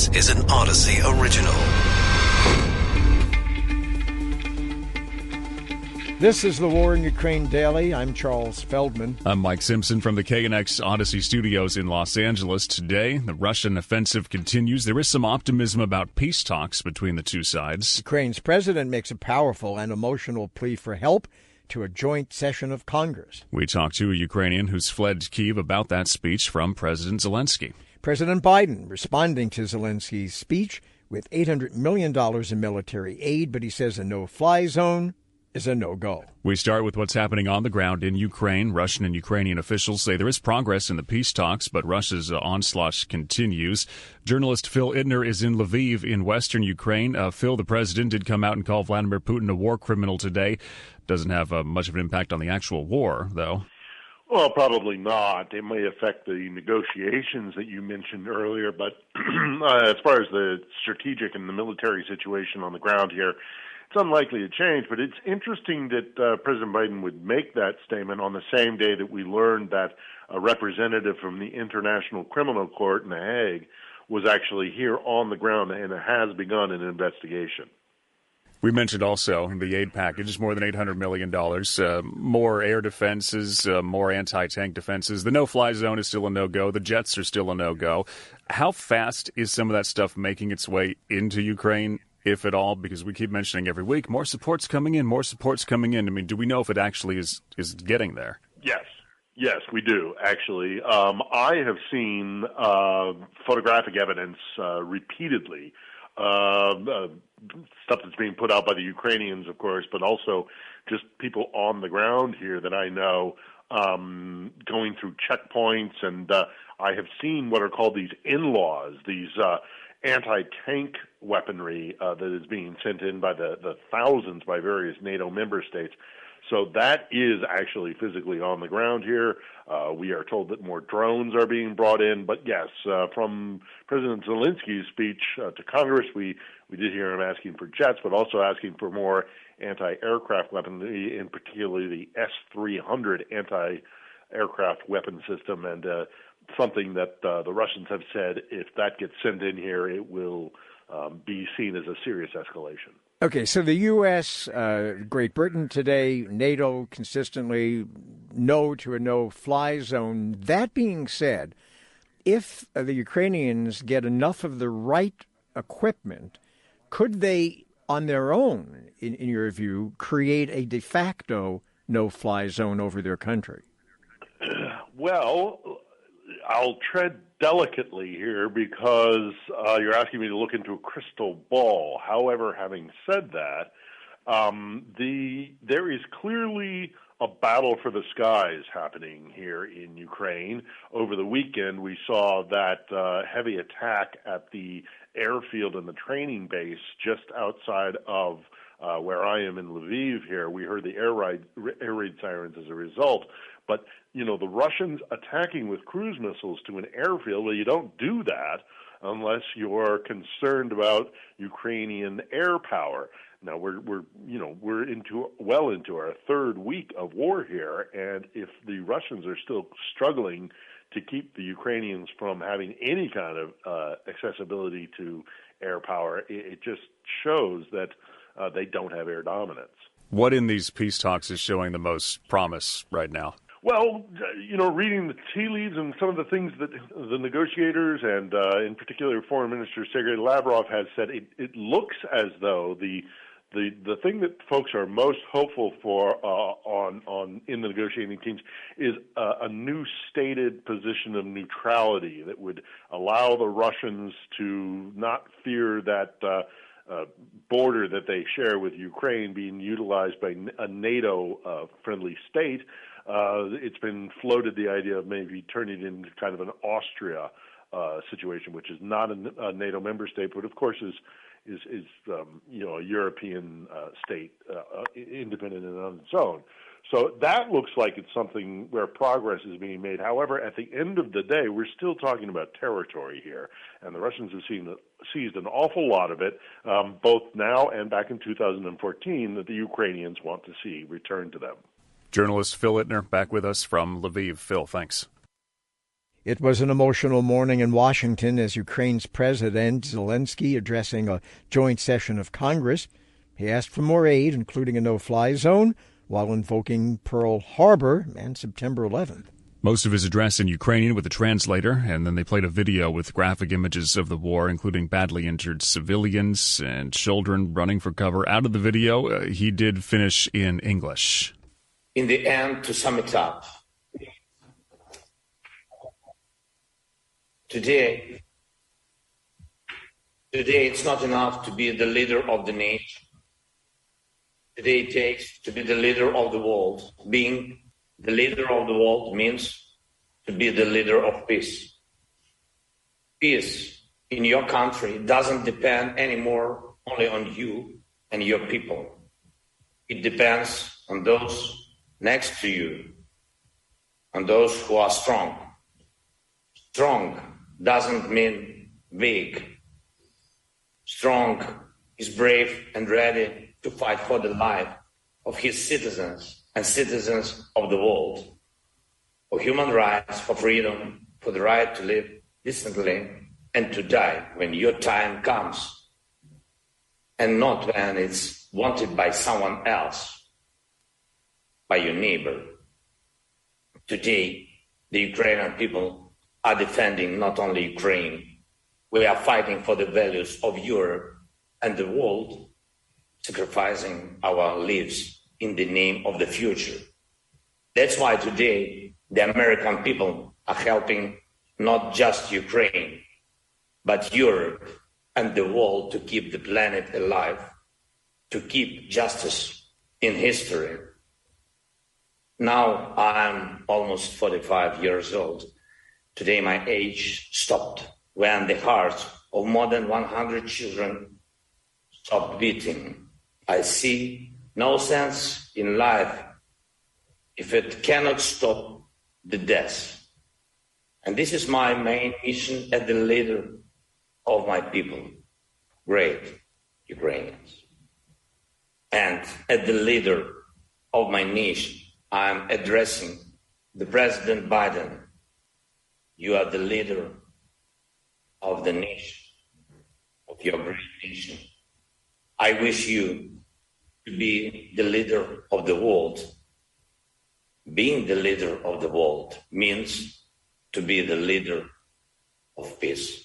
This is an Audacy original. This is the War in Ukraine Daily. I'm Charles Feldman. I'm Mike Simpson from the KNX Audacy studios in Los Angeles. Today, the Russian offensive continues. There is some optimism about peace talks between the two sides. Ukraine's president makes a powerful and emotional plea for help to a joint session of Congress. We talked to a Ukrainian who's fled Kyiv about that speech from President Zelensky. President Biden responding to Zelensky's speech with $800 million in military aid, but he says a no-fly zone is a no-go. We start with what's happening on the ground in Ukraine. Russian and Ukrainian officials say there is progress in the peace talks, but Russia's onslaught continues. Journalist Phil Idner is in Lviv in western Ukraine. Phil, the president did come out and call Vladimir Putin a war criminal today. Doesn't have much of an impact on the actual war, though. Well, probably not. It may affect the negotiations that you mentioned earlier, but as far as the strategic and the military situation on the ground here, it's unlikely to change, but it's interesting that President Biden would make that statement on the same day that we learned that a representative from the International Criminal Court in The Hague was actually here on the ground and has begun an investigation. We mentioned also the aid package, more than $800 million, more air defenses, more anti-tank defenses. The no-fly zone is still a no-go. The jets are still a no-go. How fast is some of that stuff making its way into Ukraine, if at all? Because we keep mentioning every week, more support's coming in, more support's coming in. I mean, do we know if it actually is getting there? Yes, we do, actually. I have seen photographic evidence repeatedly, stuff that's being put out by the Ukrainians, of course, but also just people on the ground here that I know going through checkpoints, and I have seen what are called these in-laws, these anti-tank weaponry that is being sent in by the thousands by various NATO member states. So that is actually physically on the ground here. We are told that more drones are being brought in. But yes, from President Zelensky's speech to Congress, we did hear him asking for jets, but also asking for more anti-aircraft weaponry, in particular the S-300 anti-aircraft weapon system, and something that the Russians have said if that gets sent in here, it will be seen as a serious escalation. Okay, so the U.S., Great Britain today, NATO consistently no to a no-fly zone. That being said, if the Ukrainians get enough of the right equipment, could they, on their own, in your view, create a de facto no-fly zone over their country? Well, I'll tread delicately here because you're asking me to look into a crystal ball. However, having said that, there is clearly a battle for the skies happening here in Ukraine. Over the weekend, we saw that heavy attack at the airfield and the training base just outside of where I am in Lviv here. We heard the air raid sirens as a result. But, you know, the Russians attacking with cruise missiles to an airfield, well, you don't do that unless you're concerned about Ukrainian air power. Now, we're well into our third week of war here, and if the Russians are still struggling to keep the Ukrainians from having any kind of accessibility to air power, it just shows that they don't have air dominance. What in these peace talks is showing the most promise right now? Well, you know, reading the tea leaves and some of the things that the negotiators and in particular Foreign Minister Sergei Lavrov has said, it looks as though the thing that folks are most hopeful for in the negotiating teams is a new stated position of neutrality that would allow the Russians to not fear that border that they share with Ukraine being utilized by a NATO-friendly state. It's been floated the idea of maybe turning it into kind of an Austria situation, which is not a NATO member state, but of course is a European state, independent and on its own. So that looks like it's something where progress is being made. However, at the end of the day, we're still talking about territory here, and the Russians have seized an awful lot of it, both now and back in 2014, that the Ukrainians want to see returned to them. Journalist Phil Ittner back with us from Lviv. Phil, thanks. It was an emotional morning in Washington as Ukraine's President Zelensky addressing a joint session of Congress. He asked for more aid, including a no-fly zone, while invoking Pearl Harbor and September 11th. Most of his address in Ukrainian with a translator, and then they played a video with graphic images of the war, including badly injured civilians and children running for cover. Out of the video, he did finish in English. In the end, to sum it up, today it's not enough to be the leader of the nation. Today it takes to be the leader of the world. Being the leader of the world means to be the leader of peace. Peace in your country doesn't depend anymore only on you and your people. It depends on those next to you, on those who are strong. Strong doesn't mean weak. Strong is brave and ready to fight for the life of his citizens and citizens of the world, for human rights, for freedom, for the right to live decently and to die when your time comes, and not when it's wanted by someone else, by your neighbor. Today, the Ukrainian people are defending not only Ukraine, we are fighting for the values of Europe and the world, sacrificing our lives in the name of the future. That's why today the American people are helping not just Ukraine, but Europe and the world to keep the planet alive, to keep justice in history. Now I'm almost 45 years old. Today my age stopped when the hearts of more than 100 children stopped beating. I see no sense in life if it cannot stop the death. And this is my main mission as the leader of my people, great Ukrainians. And as the leader of my nation, I'm addressing the President Biden. You are the leader of the nation, of your great nation. I wish you to be the leader of the world. Being the leader of the world means to be the leader of peace.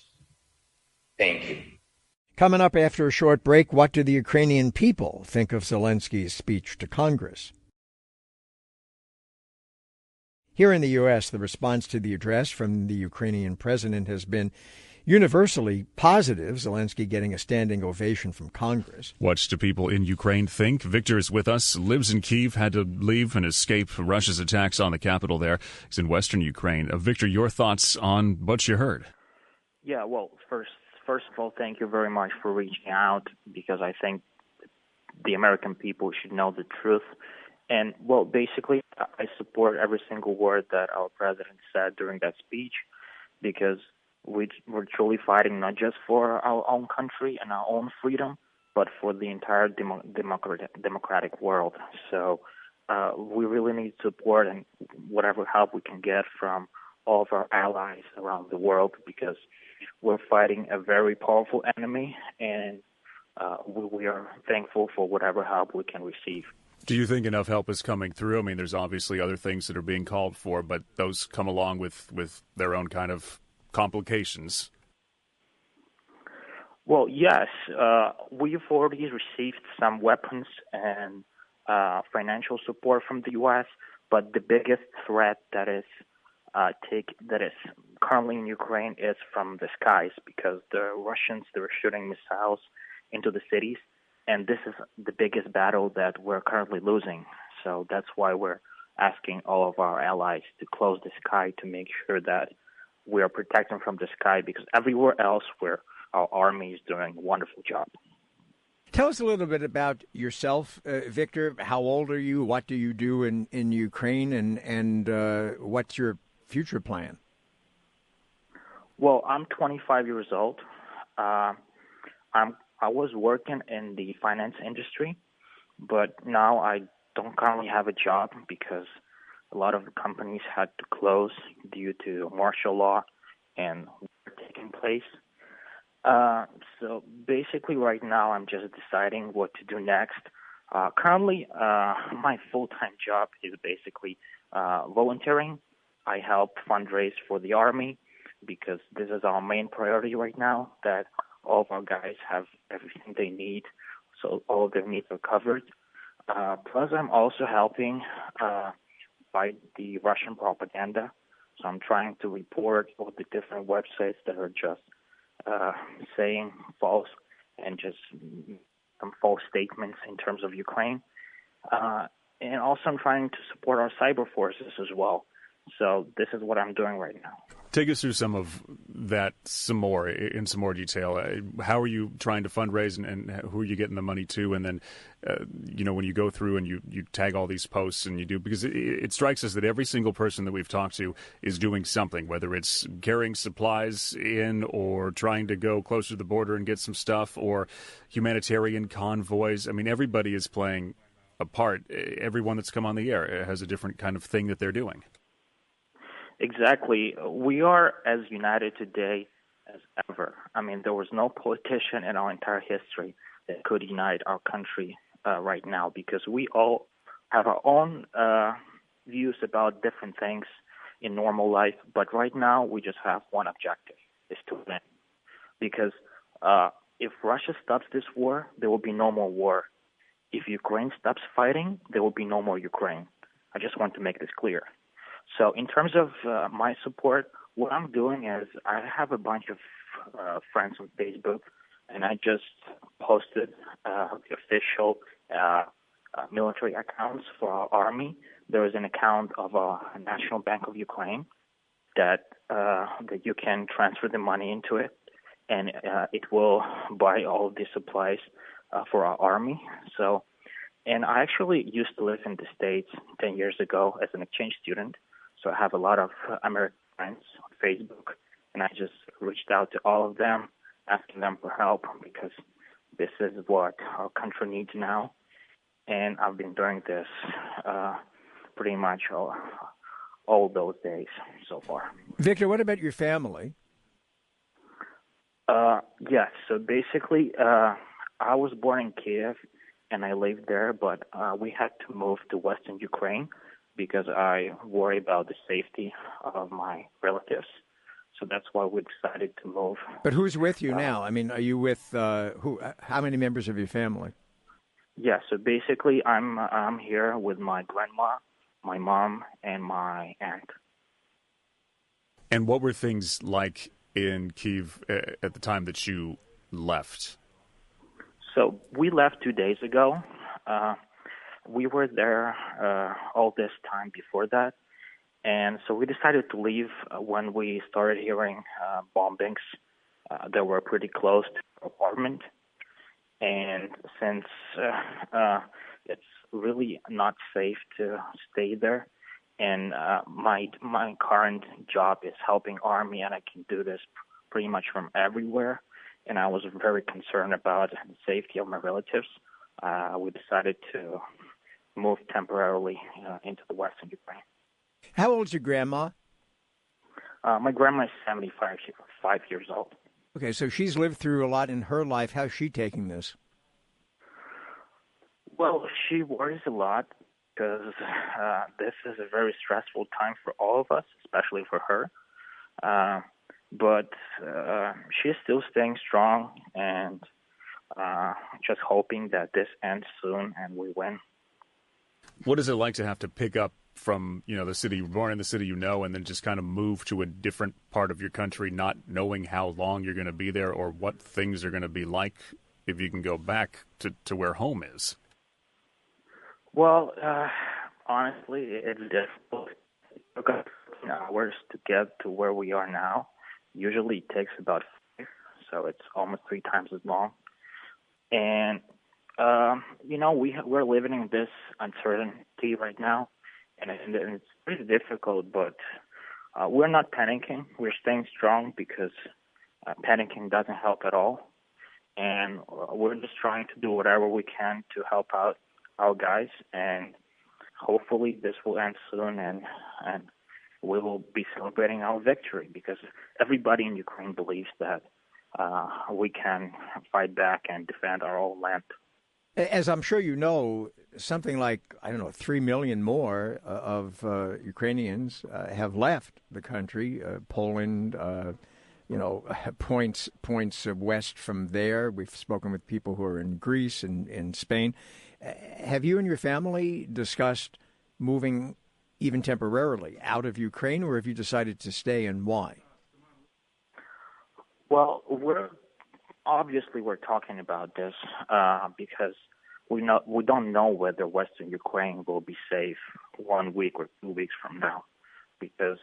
Thank you. Coming up after a short break, what do the Ukrainian people think of Zelensky's speech to Congress? Here in the U.S., the response to the address from the Ukrainian president has been universally positive, Zelensky getting a standing ovation from Congress. What do people in Ukraine think? Victor is with us, lives in Kyiv, had to leave and escape Russia's attacks on the capital there. He's in western Ukraine. Victor, your thoughts on what you heard? Yeah, well, first of all, thank you very much for reaching out, because I think the American people should know the truth. And, well, basically, I support every single word that our president said during that speech, because we're truly fighting not just for our own country and our own freedom, but for the entire democratic world. So we really need support and whatever help we can get from all of our allies around the world, because we're fighting a very powerful enemy, and we are thankful for whatever help we can receive. Do you think enough help is coming through? I mean, there's obviously other things that are being called for, but those come along with their own kind of complications. Well, yes, we've already received some weapons and financial support from the U.S., but the biggest threat that is currently in Ukraine is from the skies, because the Russians, they're shooting missiles into the cities, and this is the biggest battle that we're currently losing. So that's why we're asking all of our allies to close the sky to make sure that we are protecting from the sky, because everywhere else our army is doing a wonderful job. Tell us a little bit about yourself, Victor. How old are you? What do you do in Ukraine? And what's your future plan? Well, I'm 25 years old. I was working in the finance industry, but now I don't currently have a job because A lot of the companies had to close due to martial law and war taking place. So basically right now I'm just deciding what to do next. Currently, my full-time job is basically volunteering. I help fundraise for the Army because this is our main priority right now, that all of our guys have everything they need, so all of their needs are covered. Plus, I'm also helping fight the Russian propaganda. So I'm trying to report all the different websites that are just saying false and just some false statements in terms of Ukraine. And also I'm trying to support our cyber forces as well. So this is what I'm doing right now. Take us through some of that in some more detail. How are you trying to fundraise and who are you getting the money to? And then, when you go through and you tag all these posts and you do, because it strikes us that every single person that we've talked to is doing something, whether it's carrying supplies in or trying to go closer to the border and get some stuff or humanitarian convoys. I mean, everybody is playing a part. Everyone that's come on the air has a different kind of thing that they're doing. Exactly. We are as united today as ever. I mean, there was no politician in our entire history that could unite our country right now because we all have our own views about different things in normal life. But right now, we just have one objective, is to win. Because if Russia stops this war, there will be no more war. If Ukraine stops fighting, there will be no more Ukraine. I just want to make this clear. So in terms of my support, what I'm doing is I have a bunch of friends on Facebook, and I just posted the official military accounts for our army. There is an account of a National Bank of Ukraine that you can transfer the money into it, and it will buy all of the supplies for our army. So, and I actually used to live in the States 10 years ago as an exchange student. So I have a lot of American friends on Facebook, and I just reached out to all of them, asking them for help because this is what our country needs now. And I've been doing this pretty much all those days so far. Victor, what about your family? Yes. So basically, I was born in Kiev, and I lived there, but we had to move to Western Ukraine because I worry about the safety of my relatives. So that's why we decided to move. But who's with you now? I mean, are you with who? How many members of your family? Yeah, so basically I'm here with my grandma, my mom, and my aunt. And what were things like in Kyiv at the time that you left? So we left 2 days ago. We were there all this time before that. And so we decided to leave when we started hearing bombings that were pretty close to our apartment. And since it's really not safe to stay there, and my current job is helping Army, and I can do this pretty much from everywhere, and I was very concerned about the safety of my relatives, we decided to move temporarily into the Western Ukraine. How old's your grandma? My grandma is 75 years old. Okay, so she's lived through a lot in her life. How's she taking this? Well, she worries a lot because this is a very stressful time for all of us, especially for her. But she's still staying strong and just hoping that this ends soon and we win. What is it like to have to pick up from, the city, you're born in the city and then just kind of move to a different part of your country, not knowing how long you're going to be there or what things are going to be like if you can go back to where home is? Well, honestly, it's difficult. It took us 15 hours to get to where we are now. Usually it takes about 5, so it's almost 3 times as long. And, we're living in this uncertainty right now, and it's pretty difficult, but we're not panicking. We're staying strong because panicking doesn't help at all. And we're just trying to do whatever we can to help out our guys. And hopefully this will end soon, and we will be celebrating our victory, because everybody in Ukraine believes that we can fight back and defend our own land. As I'm sure you know, something like, 3 million more of Ukrainians have left the country. Poland, points west from there. We've spoken with people who are in Greece and in Spain. Have you and your family discussed moving even temporarily out of Ukraine, or have you decided to stay, and why? Well, we're talking about this because we don't know whether Western Ukraine will be safe 1 week or 2 weeks from now, because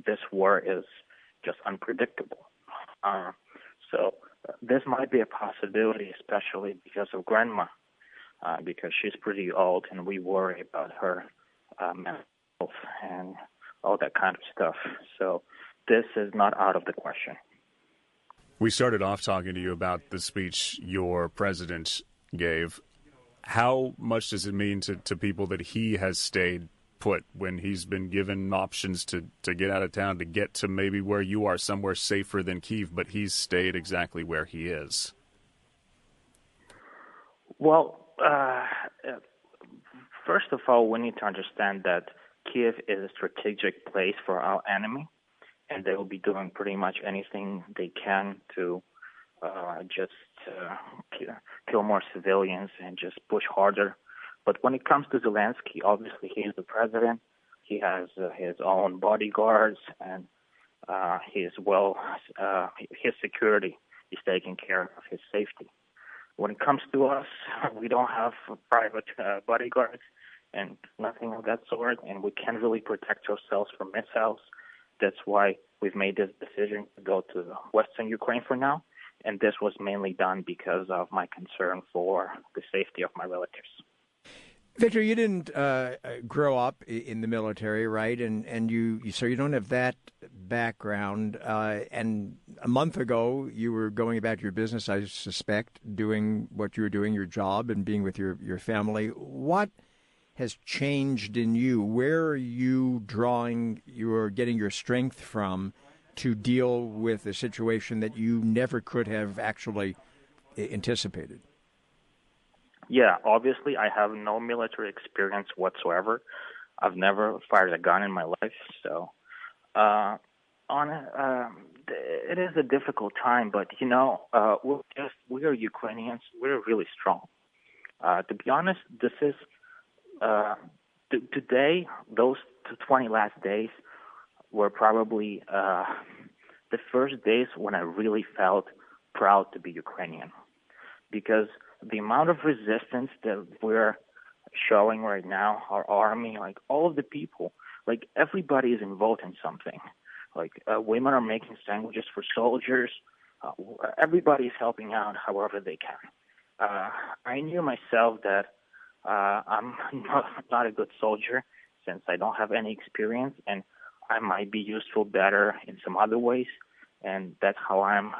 this war is just unpredictable. So this might be a possibility, especially because of Grandma, because she's pretty old, and we worry about her mental health and all that kind of stuff. So this is not out of the question. We started off talking to you about the speech your president gave. How much does it mean to people that he has stayed put when he's been given options to get out of town, to get to maybe where you are, somewhere safer than Kyiv, but he's stayed exactly where he is? Well, first of all, we need to understand that Kiev is a strategic place for our enemy, and they will be doing pretty much anything they can to kill more civilians and just push harder. But when it comes to Zelensky, obviously he is the president. He has his own bodyguards, and his security is taking care of his safety. When it comes to us, we don't have private bodyguards and nothing of that sort, and we can't really protect ourselves from missiles. That's why we've made this decision to go to Western Ukraine for now, and this was mainly done because of my concern for the safety of my relatives. Victor, you didn't grow up in the military, right? And so you don't have that background. And a month ago, you were going about your business, I suspect, doing what you were doing, your job, and being with your family. What has changed in you? Where are you getting your strength from to deal with a situation that you never could have actually anticipated? Yeah, obviously I have no military experience whatsoever. I've never fired a gun in my life, so it is a difficult time. But we are Ukrainians. We're really strong. To be honest, this is today. Those 20 last days were probably the first days when I really felt proud to be Ukrainian, because the amount of resistance that we're showing right now, our army, like all of the people, like everybody is involved in something. Like women are making sandwiches for soldiers. Everybody is helping out however they can. I knew myself that I'm not a good soldier since I don't have any experience, and I might be useful better in some other ways, and that's how I'm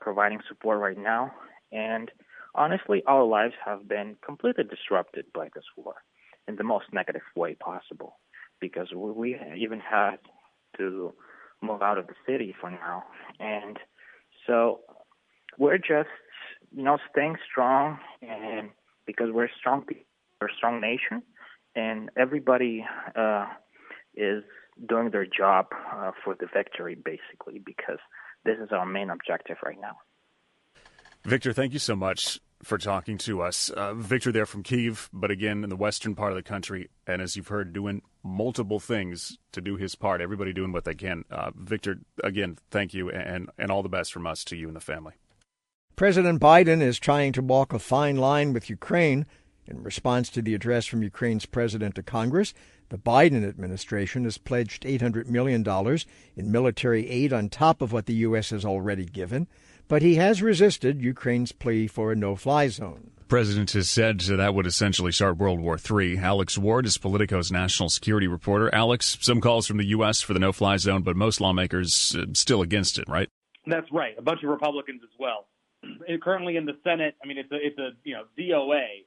providing support right now. And honestly, our lives have been completely disrupted by this war in the most negative way possible, because we even had to move out of the city for now. And so we're just, staying strong, and because we're strong people, we're a strong nation, and everybody is doing their job for the victory, basically, because this is our main objective right now. Victor, thank you so much for talking to us. Victor there from Kyiv, but again, in the western part of the country, and as you've heard, doing multiple things to do his part, everybody doing what they can. Victor, again, thank you, and all the best from us to you and the family. President Biden is trying to walk a fine line with Ukraine. In response to the address from Ukraine's president to Congress, the Biden administration has pledged $800 million in military aid on top of what the U.S. has already given. But he has resisted Ukraine's plea for a no-fly zone. The president has said that would essentially start World War III. Alex Ward is Politico's national security reporter. Alex, some calls from the U.S. for the no-fly zone, but most lawmakers still against it, right? That's right. A bunch of Republicans as well. Currently in the Senate, it's a DOA.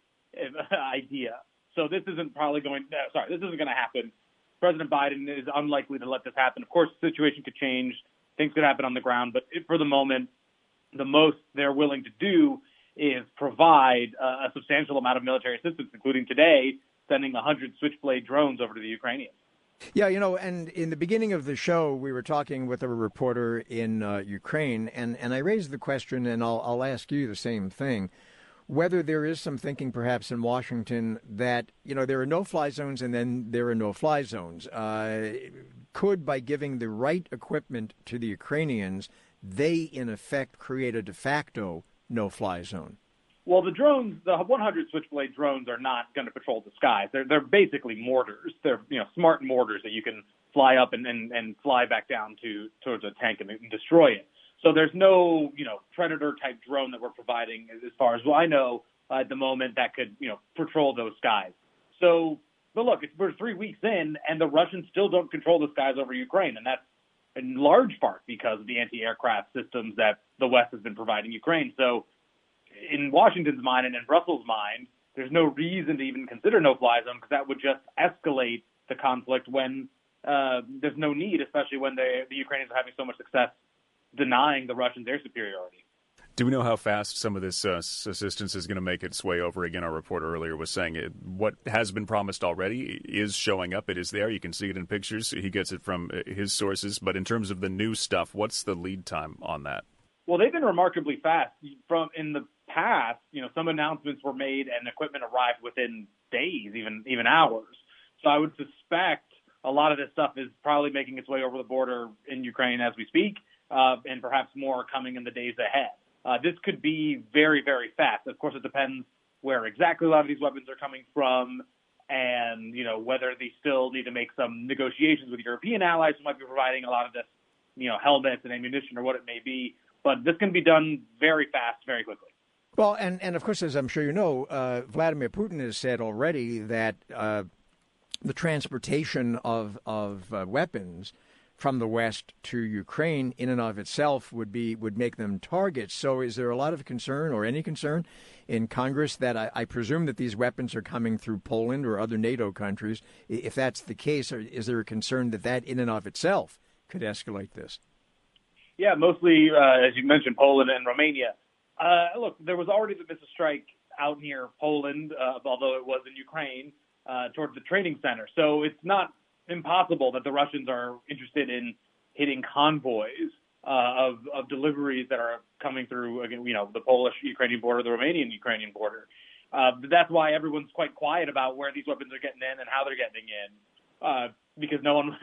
idea. So this isn't this isn't going to happen. President Biden is unlikely to let this happen. Of course, the situation could change. Things could happen on the ground. But for the moment, the most they're willing to do is provide a substantial amount of military assistance, including today sending 100 Switchblade drones over to the Ukrainians. Yeah, and in the beginning of the show, we were talking with a reporter in Ukraine, and I raised the question, and I'll ask you the same thing, whether there is some thinking perhaps in Washington that, there are no-fly zones and then there are no-fly zones. Could, by giving the right equipment to the Ukrainians, they, in effect, create a de facto no-fly zone? Well, the drones, the 100 Switchblade drones, are not going to patrol the skies. They're basically mortars. They're smart mortars that you can fly up and fly back down towards a tank and destroy it. So there's no Predator type drone that we're providing, as far as I know at the moment, that could patrol those skies. So, but look, we're 3 weeks in, and the Russians still don't control the skies over Ukraine, and that's in large part because of the anti-aircraft systems that the West has been providing Ukraine. So in Washington's mind and in Brussels' mind, there's no reason to even consider no-fly zone, because that would just escalate the conflict when there's no need, especially when the Ukrainians are having so much success denying the Russians their superiority. Do we know how fast some of this assistance is going to make its way over? Again, our reporter earlier was saying what has been promised already is showing up. It is there. You can see it in pictures. He gets it from his sources. But in terms of the new stuff, what's the lead time on that? Well, they've been remarkably fast. In the past, some announcements were made and equipment arrived within days, even hours. So I would suspect a lot of this stuff is probably making its way over the border in Ukraine as we speak, and perhaps more coming in the days ahead. This could be very, very fast. Of course, it depends where exactly a lot of these weapons are coming from, and whether they still need to make some negotiations with European allies who might be providing a lot of this, helmets and ammunition or what it may be. But this can be done very fast, very quickly. Well, and of course, as I'm sure you know, Vladimir Putin has said already that the transportation of weapons from the West to Ukraine in and of itself would make them targets. So is there a lot of concern or any concern in Congress that I presume that these weapons are coming through Poland or other NATO countries? If that's the case, is there a concern that in and of itself could escalate this? Yeah, mostly, as you mentioned, Poland and Romania. Look, there was already the missile strike out near Poland, although it was in Ukraine, towards the training center. So it's not impossible that the Russians are interested in hitting convoys of deliveries that are coming through, the Polish-Ukrainian border, the Romanian-Ukrainian border. That's why everyone's quite quiet about where these weapons are getting in and how they're getting in, because no one,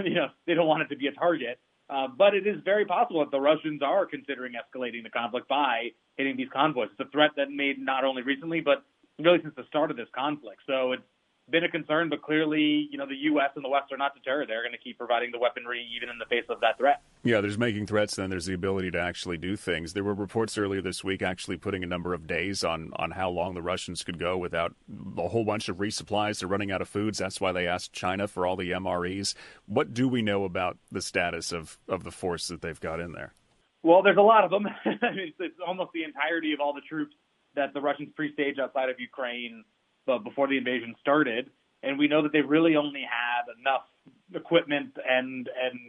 they don't want it to be a target. But it is very possible that the Russians are considering escalating the conflict by hitting these convoys. It's a threat that made not only recently, but really since the start of this conflict. So it's been a concern, but clearly, the U.S. and the West are not deterred. They're going to keep providing the weaponry even in the face of that threat. Yeah, there's making threats, then there's the ability to actually do things. There were reports earlier this week actually putting a number of days on how long the Russians could go without a whole bunch of resupplies. They're running out of foods. That's why they asked China for all the MREs. What do we know about the status of the force that they've got in there? Well, there's a lot of them. It's almost the entirety of all the troops that the Russians pre-staged outside of Ukraine before the invasion started. And we know that they really only had enough equipment and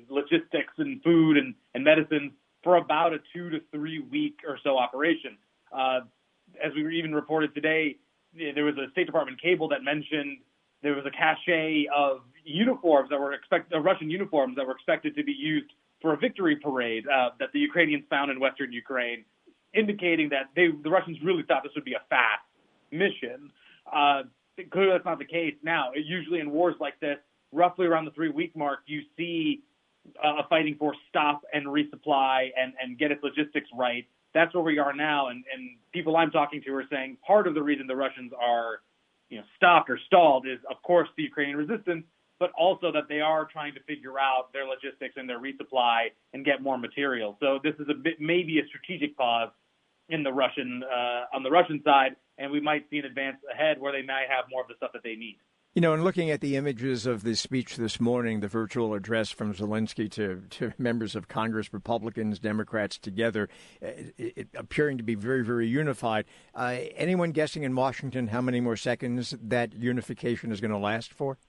logistics and food and medicine for about a 2 to 3 week or so operation. As we even reported today, there was a State Department cable that mentioned there was a cache of uniforms that were Russian uniforms that were expected to be used for a victory parade that the Ukrainians found in western Ukraine, indicating that the Russians really thought this would be a fast mission. Clearly, that's not the case now. Usually in wars like this, roughly around the 3 week mark, you see a fighting force stop and resupply and get its logistics right. That's where we are now. And people I'm talking to are saying part of the reason the Russians are stopped or stalled is, of course, the Ukrainian resistance, but also that they are trying to figure out their logistics and their resupply and get more material. So this is maybe a strategic pause in the Russian on the Russian side, and we might see an advance ahead where they might have more of the stuff that they need. You know, and looking at the images of the speech this morning, the virtual address from Zelensky to members of Congress, Republicans, Democrats together, it appearing to be very, very unified. Anyone guessing in Washington how many more seconds that unification is going to last for?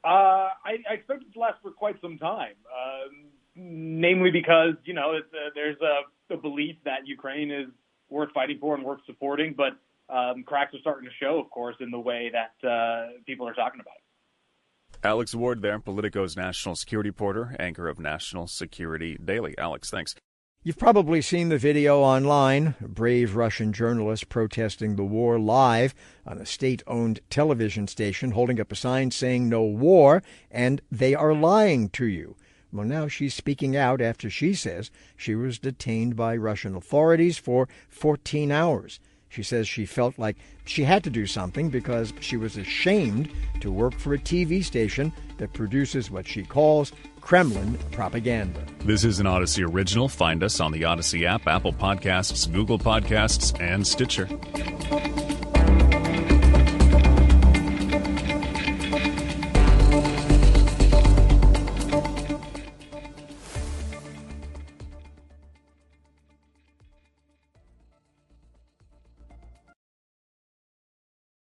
I expect it to last for quite some time, namely because, there's a belief that Ukraine is worth fighting for and worth supporting, but cracks are starting to show, of course, in the way that people are talking about it. Alex Ward there, Politico's national security reporter, anchor of National Security Daily. Alex, thanks. You've probably seen the video online, a brave Russian journalist protesting the war live on a state-owned television station, holding up a sign saying no war, and they are lying to you. Well, now she's speaking out after she says she was detained by Russian authorities for 14 hours. She says she felt like she had to do something because she was ashamed to work for a TV station that produces what she calls Kremlin propaganda. This is an Audacy original. Find us on the Audacy app, Apple Podcasts, Google Podcasts, and Stitcher.